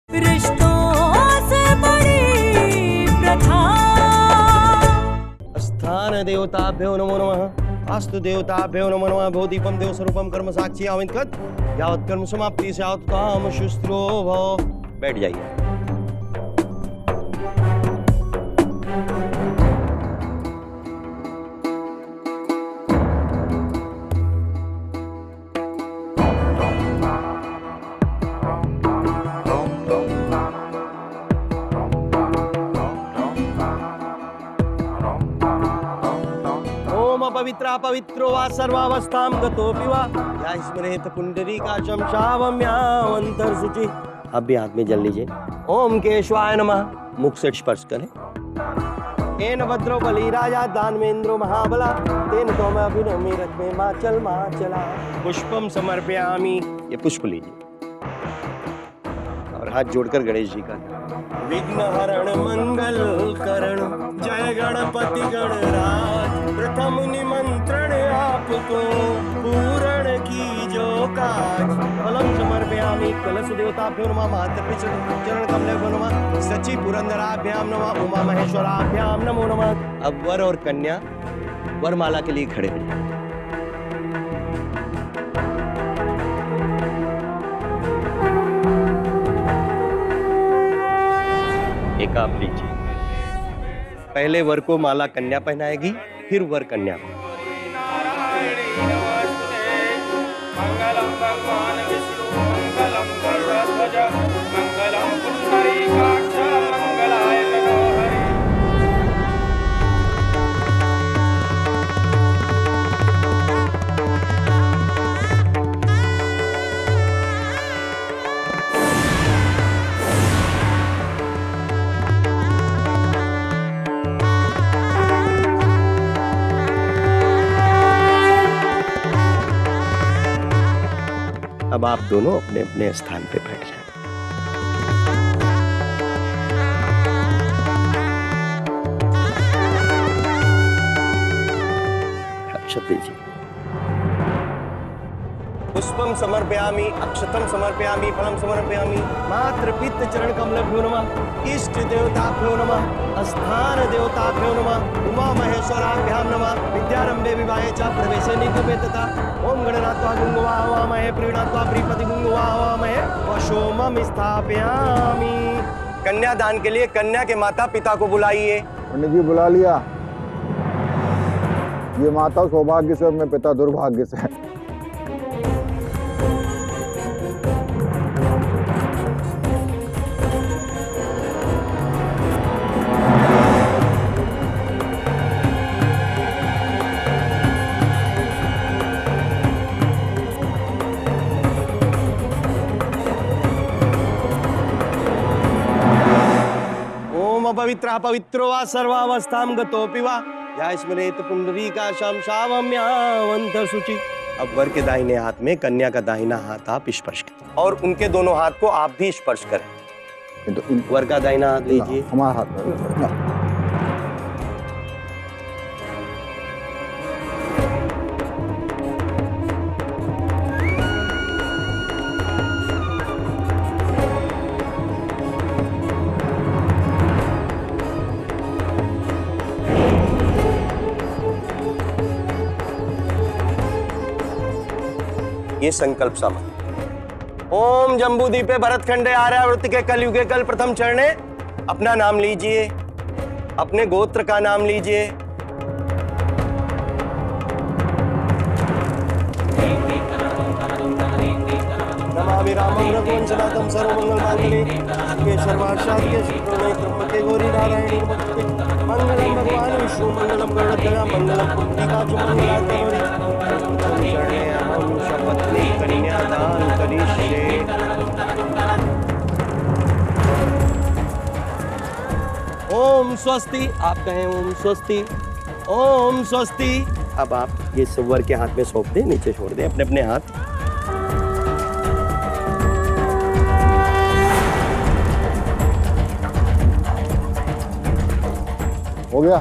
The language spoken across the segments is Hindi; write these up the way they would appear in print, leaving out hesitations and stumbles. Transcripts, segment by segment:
रिश्तों से बड़ी प्रथा। स्थान देवताभ्यो नमो नमः। अस्तु देवताभ्यो नमो नमः। भो दीपम देव स्वरूपम कर्म साक्षी आवित यावत कर्म समाप्ति से यावत काम शुस्त्रो भव। बैठ जाइए। पवित्रा पवित्रो वा सर्वावस्थां गतोऽपि वा या स्मरेत पुंडरीकाक्षं शावम्यावन्तर्शुचि। अब भी हाथ में जल लीजिए। ओम केशवाय नमः। मुख से स्पर्श करें। तेन भद्रो बलि राजा दानवेंद्रो महाबला तेन तोम अभिनमी रथमे माचल माचला। पुष्पम समर्पयामि। ये पुष्प लीजिए और हाथ जोड़कर गणेश जी का विघ्नहरण मंगल करण जय गणपति गणराज। प्रथम निमंत्रण आपको पूर्ण की जो काज। फलम समर्पयामि कलश देवताभ्यो नमः। मातृ चरण कमलेभ्यो नमः। सचि पुरंदराभ्याम नमः। उमा महेश्वराभ्याम नमो नमः। अब वर और कन्या वरमाला के लिए खड़े हो जाए। एक आप लीजिए। पहले वर को माला कन्या पहनाएगी, फिर वर कन्या को। मंगलम भगवान विष्णु मंगलम गरुड़ध्वज मंगलम पुंडरीकाक्ष मंगलाय तनोहरि। अब आप दोनों अपने अपने स्थान पे बैठ जाएं। अक्षत दीजिए। पुष्पम समर्पयामि अक्षतम समर्पयामि फलम समर्पयामि। मातृ पितृ चरण कमलेभ्यो नमः। इष्ट देवताभ्यो नमः। स्थान देवताभ्यो नमः। उमा महेश्वराभ्याम नमः। विद्यारंभे विवाहे च प्रवेशे निगमेतता। ओम गणनात्वा गुंगवा हवामहे प्रीणात्वा प्रीपति गुंगवा हवामहे वशोमम स्थापयामि। कन्यादान के लिए कन्या के माता पिता को बुलाइए। पंडित जी बुला लिया। ये माता सौभाग्य से और मैं पिता दुर्भाग्य से। पवित्र पवित्रो वा सर्वावस्थां गतोऽपि वा या स्मरेत पुंडरीकाक्षं शावम्यावन्तर्शुचि। अब वर के दाहिने हाथ में कन्या का दाहिना हाथ आप स्पर्श करें और उनके दोनों हाथ को आप भी स्पर्श करें। तो वर का दाहिना हाथ लीजिए। हमारा हाथ ये संकल्प सामग्री। ओम जम्बूद्वीपे भरतखंडे आर्यावृत के कलयुगे कल प्रथम चरणे। अपना नाम लीजिए, अपने गोत्र का नाम लीजिए। नमामि रामं रघुवंशनाथं सर्वमंगल मांगल्ये शिवे सर्वार्थसाधके शरण्ये त्र्यंबके गौरी नारायणी नमोस्तुते। मंगलम भगवान विष्णु मंगलम गरुड़ध्वज मंगलम पुंडरीकाक्ष मंगलाय तनोहरि। अहं शपथि कन्यादान करिष्ये। ओम स्वस्ति। आप कहें ओम स्वस्ति। ओम स्वस्ति। अब आप ये वर के हाथ में सौंप दें, नीचे छोड़ दें अपने अपने हाथ। हो गया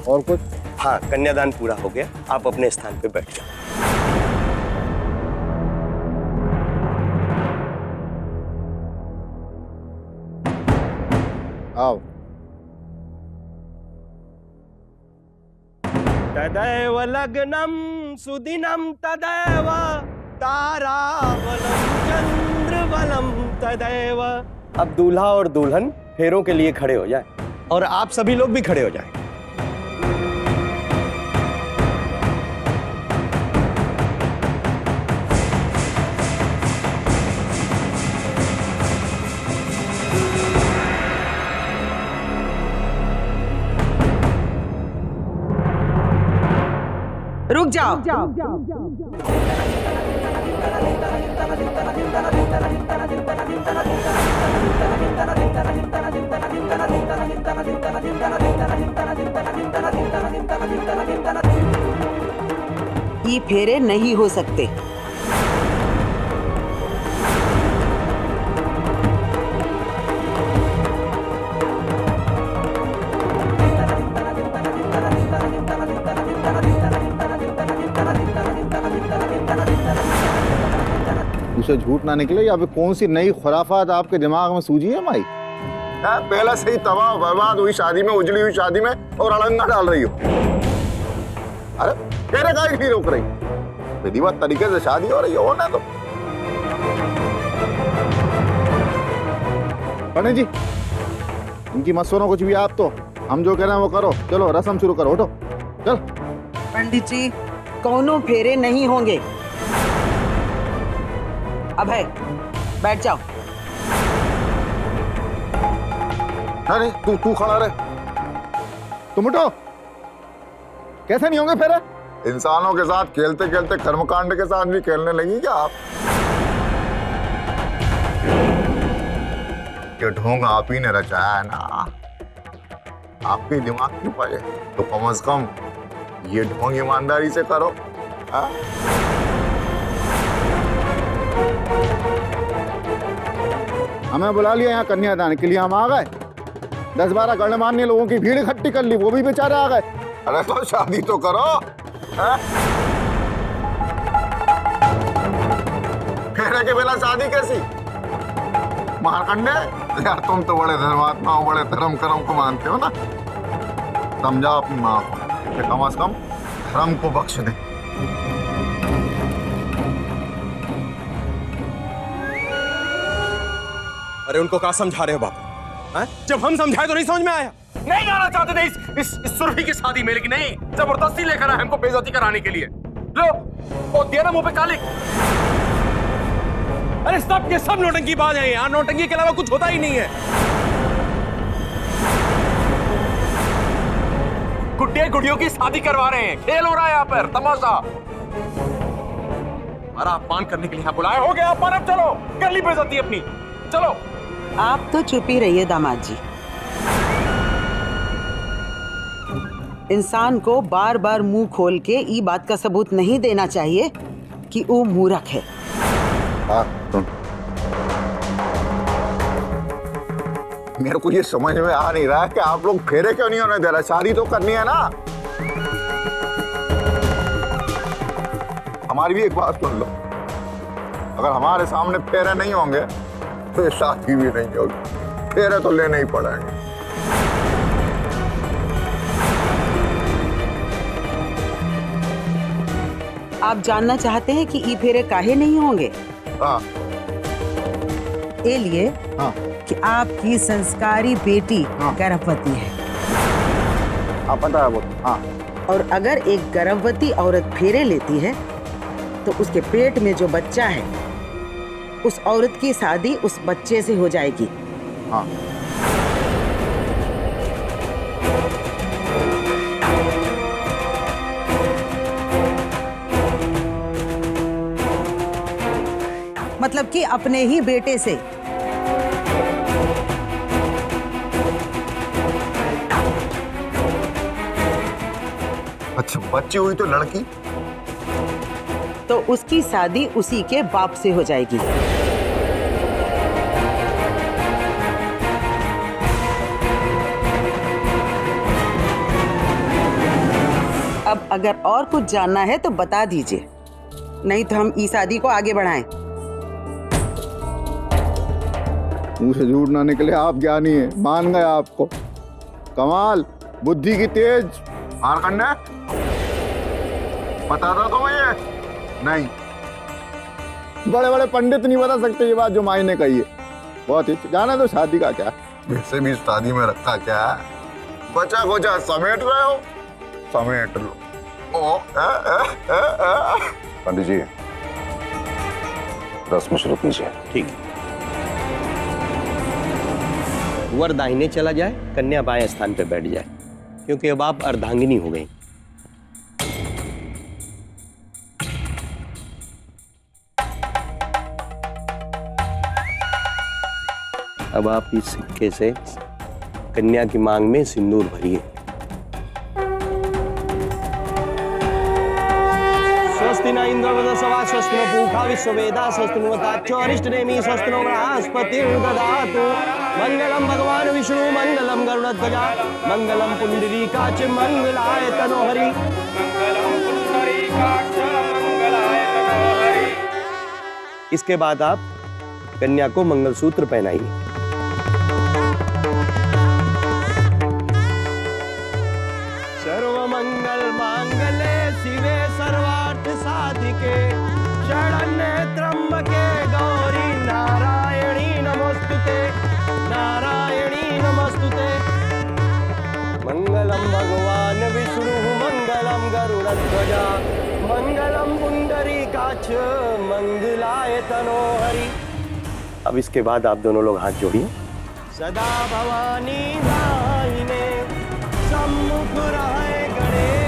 और कुछ? हाँ, कन्यादान पूरा हो गया। आप अपने स्थान पे बैठ जाओ। आओ। तदैव लग्नं सुदिनं तदैव ताराबलं चंद्रबलं तदैव। अब दूल्हा और दुल्हन फेरों के लिए खड़े हो जाए और आप सभी लोग भी खड़े हो जाएं। रुक जाओ। ये फेरे नहीं हो सकते। उसे झूठ ना निकले या फिर कौन सी नई खुराफात आपके दिमाग में सूझी है माई? पहला से ही तबाह बर्बाद हुई शादी में, उजली हुई शादी में, और अड़ंगा डाल रही हो। अरे तेरे का ही रोक रही, विधिवत तरीके से शादी हो रही हो ना। तो पंडित जी इनकी मत सुनो कुछ भी, आप तो हम जो कह रहे हैं वो करो। चलो रस्म शुरू करो, उठो चल। पंडित जी कौनो फेरे नहीं होंगे। अब है बैठ जाओ। नहीं तू खड़ा रहे, तुम उठो। कैसे नहीं होंगे फेरे? इंसानों के साथ खेलते खेलते कर्मकांड के साथ भी खेलने लगी क्या आप? ये ढोंग आप ही ने रचाया है ना, आपके दिमाग की पाए, तो कम से कम ये ढोंग ईमानदारी से करो। हा? हमें बुला लिया यहाँ कन्यादान के लिए, हम आ गए। 10-12 गणमान्य लोगों की भीड़ इकट्ठी कर ली, वो भी बेचारे आ गए। अरे तो शादी तो करो। फेरे के बिना शादी कैसी? मारकंडे यार, तुम तो बड़े धर्मात्मा हो, बड़े धर्म कर्म को मानते हो ना। समझा अपनी माँ को कि कम से कम धर्म को बख्श दे। अरे उनको क्या समझा रहे हो बापू? जब हम समझाए तो नहीं समझ में आया? नहीं जाना चाहते थे इस सुरभि की शादी में, लेकिन नहीं, जबरदस्ती लेकर आए हमको बेइज्जती कराने के लिए। लो वो दिया ना मुंह पे कालिक। अरे सब के सब नौटंकी बाज हैं यहाँ, नौटंकी के अलावा कुछ होता ही नहीं है। गुड्डे गुड़ियों की शादी करवा रहे हैं, खेल हो रहा है यहाँ पर, तमाशा। हमारा अपमान करने के लिए यहाँ बुलाया। हो गया अपमान, अब चलो कर ली बेइज्जती अपनी, चलो। आप तो चुप ही रहिए दामाद जी। इंसान को बार बार मुंह खोल के ये बात का सबूत नहीं देना चाहिए कि वो मूर्ख है। मेरे को ये समझ में आ नहीं रहा है कि आप लोग फेरे क्यों नहीं होने दे रहे? शादी तो करनी है ना। हमारी भी एक बात सुन लो, अगर हमारे सामने फेरे नहीं होंगे तो ये शादी भी नहीं होगी। फेरे तो लेने ही पड़ेंगे। आप जानना चाहते हैं कि ई फेरे काहे नहीं होंगे? हाँ ये लिए हाँ कि आपकी संस्कारी बेटी हाँ। गर्भवती है, आप पता है वो। हाँ और अगर एक गर्भवती औरत फेरे लेती है तो उसके पेट में जो बच्चा है, उस औरत की शादी उस बच्चे से हो जाएगी। हाँ मतलब कि अपने ही बेटे से। अच्छा, बच्ची हुई तो लड़की? तो उसकी शादी उसी के बाप से हो जाएगी। अब अगर और कुछ जानना है तो बता दीजिए, नहीं तो हम ई शादी को आगे बढ़ाएं। मुंह से झूठ ना निकले, आप ज्ञानी है, मान गए आपको। कमाल, बुद्धि की तेज। हार करना पता था तुम्हें ये? नहीं, बड़े बड़े पंडित नहीं बता सकते ये बात जो माई ने कही है। बहुत ही जाना तो शादी का क्या, वैसे भी शादी में रखा क्या है, बचा खोचा समेट रहे हो, समेट लो। पंडित जी, रस्म शुरू कीजिए। ठीक। वर दाहिने चला जाए, कन्या बाएं स्थान पर बैठ जाए, क्योंकि अब आप अर्धांगिनी हो गई। अब आप इस सिक्के से कन्या की मांग में सिंदूर भरिए। स्वस्ति न इंद्र वदसवा स्वस्ति न पूषा विश्ववेदा स्वस्ति नो वत्सो अरिष्टनेमि स्वस्ति नो बृहस्पतिर्दधातु। मंगलम भगवान विष्णु मंगलम गरुड़ध्वजा मंगलम पुंडरीकाक्ष मंगलाय तनोहरि। इसके बाद आप कन्या को मंगलसूत्र पहनाइए। सर्वमंगल मांगल्ये शिवे सर्वार्थ साधिके शरण्ये त्र्यंबके गौरी नारायणी नमोस्तुते, नारायणी नमोस्तुते। मंगलम भगवान विष्णु मंगलम गरुड़ध्वजा मंगलम पुंडरीकाक्ष मंगलाय तनोहरि। अब इसके बाद आप दोनों लोग हाथ जोड़िए। सदा भवानी दाहिने सम्मुख रहे गणेश।